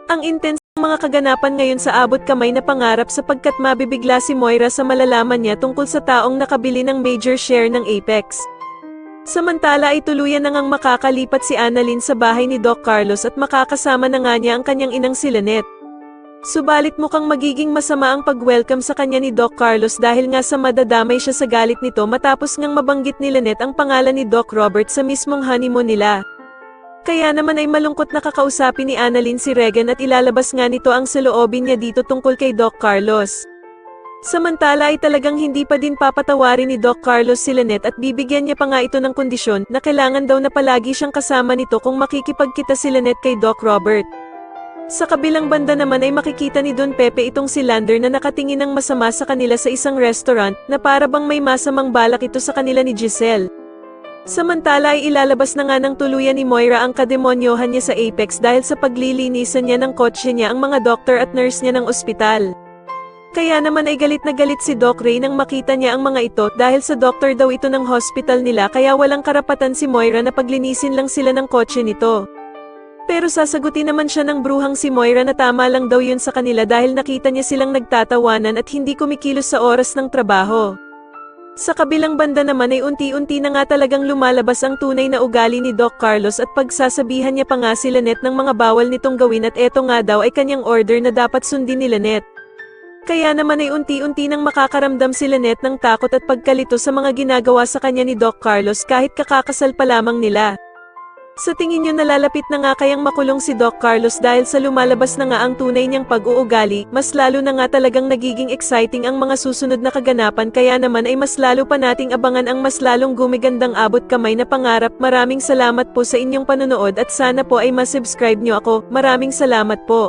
Ang intense ng mga kaganapan ngayon sa abot kamay na pangarap sapagkat mabibigla si Moira sa malalaman niya tungkol sa taong nakabili ng major share ng Apex. Samantala ay tuluyan na ngang makakalipat si Annalyn sa bahay ni Doc Carlos at makakasama na nga niya ang kanyang inang si Lynette. Subalit mukhang magiging masama ang pag-welcome sa kanya ni Doc Carlos dahil nga sa madadamay siya sa galit nito matapos ngang mabanggit ni Lynette ang pangalan ni Doc Robert sa mismong honeymoon nila. Kaya naman ay malungkot na kakausapin ni Annalyn si Regan at ilalabas nga nito ang saloobin niya dito tungkol kay Doc Carlos. Samantala ay talagang hindi pa din papatawarin ni Doc Carlos si Lynette at bibigyan niya pa nga ito ng kondisyon na kailangan daw na palagi siyang kasama nito kung makikipagkita si Lynette kay Doc Robert. Sa kabilang banda naman ay makikita ni Don Pepe itong si Lander na nakatingin ng masama sa kanila sa isang restaurant na para bang may masamang balak ito sa kanila ni Giselle. Samantala ay ilalabas na nga ng tuluyan ni Moira ang kademonyohan niya sa Apex dahil sa paglilinisan niya ng kotse niya ang mga doktor at nurse niya ng ospital. Kaya naman ay galit na galit si Doc Ray nang makita niya ang mga ito dahil sa doktor daw ito ng hospital nila kaya walang karapatan si Moira na paglinisin lang sila ng kotse nito. Pero sasagutin naman siya ng bruhang si Moira na tama lang daw yun sa kanila dahil nakita niya silang nagtatawanan at hindi kumikilos sa oras ng trabaho. Sa kabilang banda naman ay unti-unti na nga talagang lumalabas ang tunay na ugali ni Doc Carlos at pagsasabihan niya pa nga si Lynette ng mga bawal nitong gawin at eto nga daw ay kanyang order na dapat sundin ni Lynette. Kaya naman ay unti-unti nang makakaramdam si Lynette ng takot at pagkalito sa mga ginagawa sa kanya ni Doc Carlos kahit kakakasal pa lamang nila. Sa tingin niyo nalalapit na nga kayang makulong si Doc Carlos dahil sa lumalabas na nga ang tunay niyang pag-uugali, mas lalo na nga talagang nagiging exciting ang mga susunod na kaganapan kaya naman ay mas lalo pa nating abangan ang mas lalong gumigandang abot kamay na pangarap. Maraming salamat po sa inyong panonood at sana po ay masubscribe niyo ako. Maraming salamat po.